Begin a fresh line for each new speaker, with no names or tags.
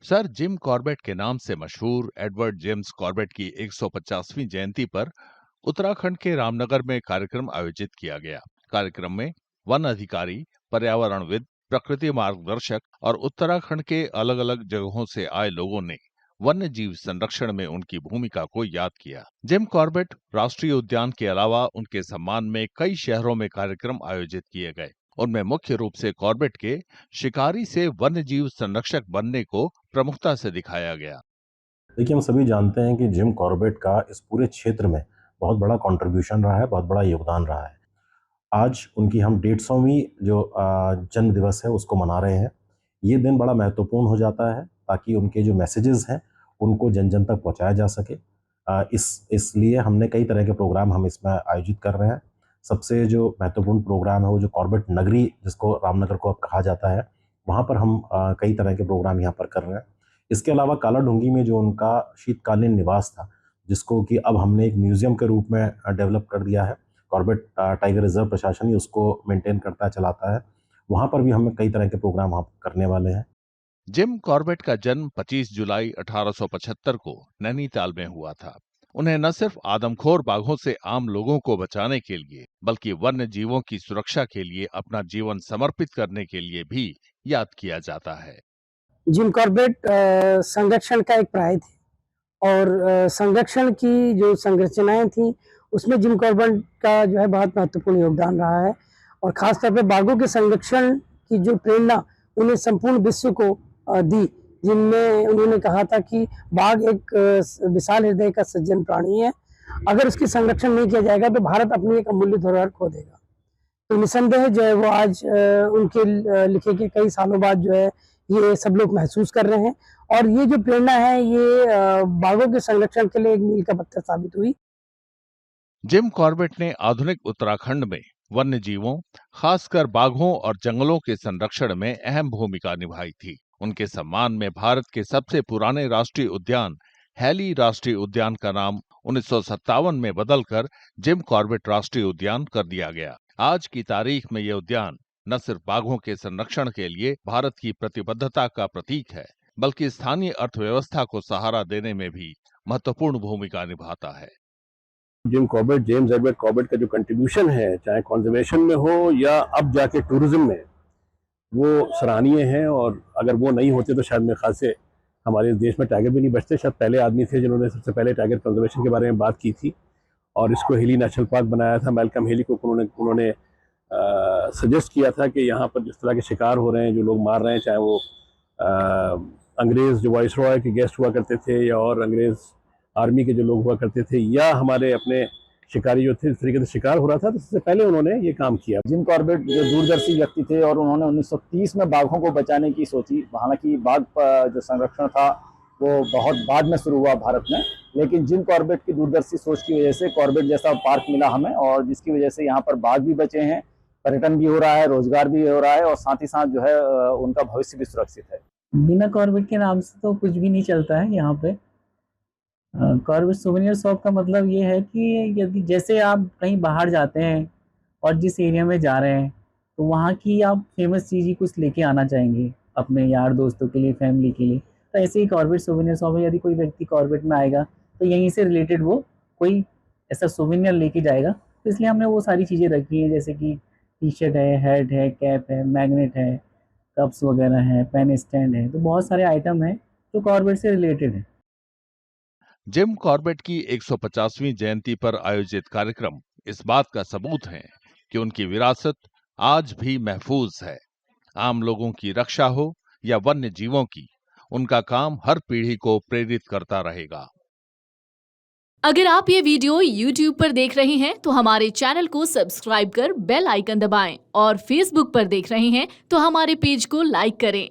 Sir Jim Corbett के नाम से मशहूर एडवर्ड जेम्स कॉर्बेट की 150वीं जयंती पर उत्तराखंड के रामनगर में कार्यक्रम आयोजित किया गया। कार्यक्रम में वन अधिकारी, पर्यावरणविद, प्रकृति मार्गदर्शक और उत्तराखंड के अलग-अलग जगहों से आए लोगों ने वन्य जीव संरक्षण में उनकी भूमिका को याद किया। जिम कॉर्बेट राष्ट्रीय उद्यान के अलावा उनके सम्मान में कई शहरों में कार्यक्रम आयोजित किए गए। उनमें मुख्य रूप से कॉर्बेट के शिकारी से वन्य जीव संरक्षक बनने को प्रमुखता से दिखाया गया।
देखिए, हम सभी जानते हैं कि जिम कॉर्बेट का इस पूरे क्षेत्र में बहुत बड़ा कंट्रीब्यूशन रहा है, बहुत बड़ा योगदान रहा है। आज उनकी हम 150वीं जो जन्म दिवस है उसको मना रहे हैं। ये दिन बड़ा महत्वपूर्ण हो जाता है ताकि उनके जो मैसेजेस हैं उनको जन-जन तक पहुँचाया जा सके। इसलिए हमने कई तरह के प्रोग्राम हम इसमें आयोजित कर रहे हैं। सबसे जो महत्वपूर्ण प्रोग्राम है वो जो कॉर्बेट नगरी जिसको रामनगर को अब कहा जाता है, वहाँ पर हम कई तरह के प्रोग्राम यहाँ पर कर रहे हैं। इसके अलावा कालाढूंगी में जो उनका शीतकालीन निवास था, जिसको कि अब हमने एक म्यूज़ियम के रूप में डेवलप कर दिया है। कॉर्बेट टाइगर रिज़र्व प्रशासन ही उसको मेंटेन करता है, चलाता है। वहाँ पर भी हम कई तरह के प्रोग्राम वहाँ करने वाले हैं।
जिम कॉर्बेट का जन्म 25 जुलाई 1875 को नैनीताल में हुआ था। उन्हें न सिर्फ आदमखोर बाघों से आम लोगों को बचाने के लिए, बल्कि वन्य जीवों की सुरक्षा के लिए अपना जीवन समर्पित करने के लिए भी याद किया जाता है।
जिम कॉर्बेट संरक्षण का एक प्राय थे और संरक्षण की जो संरचनाएं थी उसमें जिम कॉर्बेट का जो है बहुत महत्वपूर्ण योगदान रहा है और खासतौर पे बाघों के संरक्षण की जो प्रेरणा उन्हें संपूर्ण विश्व को दी, जिनमें उन्होंने कहा था कि बाघ एक विशाल हृदय का सज्जन प्राणी है, अगर उसकी संरक्षण नहीं किया जाएगा तो भारत अपनी एक अमूल्य धरोहर खो देगा। तो निसंदेह जो है वो आज उनके लिखे के कई सालों बाद जो है ये सब लोग महसूस कर रहे हैं और ये जो प्रेरणा है ये बाघों के संरक्षण के लिए एक मील का पत्थर साबित हुई।
जिम कॉर्बेट ने आधुनिक उत्तराखंड में वन्य जीवों, खासकर बाघों और जंगलों के संरक्षण में अहम भूमिका निभाई थी। उनके सम्मान में भारत के सबसे पुराने राष्ट्रीय उद्यान हैली राष्ट्रीय उद्यान का नाम 1957 में बदलकर जिम कॉर्बेट राष्ट्रीय उद्यान कर दिया गया। आज की तारीख में यह उद्यान न सिर्फ बाघों के संरक्षण के लिए भारत की प्रतिबद्धता का प्रतीक है, बल्कि स्थानीय अर्थव्यवस्था को सहारा देने में भी महत्वपूर्ण भूमिका निभाता है।
Jim Corbett, James Edward Corbett का जो कंट्रीब्यूशन है, चाहे कंजर्वेशन में हो या अब जाके टूरिज्म में, वो सराहनीय है। और अगर वो नहीं होते तो शायद मेरे ख्याल से हमारे देश में टाइगर भी नहीं बचते। शायद पहले आदमी थे जिन्होंने सबसे पहले टाइगर कंजर्वेशन के बारे में बात की थी और इसको हेली नेशनल पार्क बनाया था। मैल्कम हेली को उन्होंने सजेस्ट किया था कि यहाँ पर जिस तरह के शिकार हो रहे हैं, जो लोग मार रहे हैं, चाहे वो अंग्रेज़ जो वाइस रॉय के गेस्ट हुआ करते थे या और अंग्रेज़ आर्मी के जो लोग हुआ करते थे या हमारे अपने शिकारी जो थे, इस तरीके से शिकार हो रहा था, तो सबसे पहले उन्होंने ये काम किया।
जिम कॉर्बेट जो दूरदर्शी व्यक्ति थे और उन्होंने 1930 में बाघों को बचाने की सोची। हालांकि बाघ जो संरक्षण था वो बहुत बाद में शुरू हुआ भारत में, लेकिन जिम कॉर्बेट की दूरदर्शी सोच की वजह से कॉर्बेट जैसा पार्क मिला हमें और जिसकी वजह से यहाँ पर बाघ भी बचे हैं, पर्यटन भी हो रहा है, रोजगार भी हो रहा है और साथ ही साथ जो है उनका भविष्य भी सुरक्षित है।
बिना कॉर्बेट के नाम से तो कुछ भी नहीं चलता है यहाँ पे। कॉर्बेट सोवेनियर शॉप का मतलब ये है कि यदि जैसे आप कहीं बाहर जाते हैं और जिस एरिया में जा रहे हैं तो वहाँ की आप फेमस चीज़ ही कुछ लेके आना चाहेंगे अपने यार दोस्तों के लिए, फैमिली के लिए, तो ऐसे ही कॉर्बेट सोवेनियर शॉप है। यदि कोई व्यक्ति कॉर्बेट में आएगा तो यहीं से रिलेटेड वो कोई ऐसा सोवेनियर लेके जाएगा, तो इसलिए हमने वो सारी चीज़ें रखी हैं, जैसे कि टी शर्ट है, हैट है, कैप है, मैग्नेट है, कप्स वगैरह है, पेन स्टैंड है, तो बहुत सारे आइटम हैं जो कॉर्बेट से रिलेटेड है।
जिम कॉर्बेट की 150वीं जयंती पर आयोजित कार्यक्रम इस बात का सबूत है कि उनकी विरासत आज भी महफूज है। आम लोगों की रक्षा हो या वन्य जीवों की, उनका काम हर पीढ़ी को प्रेरित करता रहेगा।
अगर आप ये वीडियो YouTube पर देख रहे हैं तो हमारे चैनल को सब्सक्राइब कर बेल आइकन दबाएं और Facebook पर देख रहे हैं तो हमारे पेज को लाइक करें।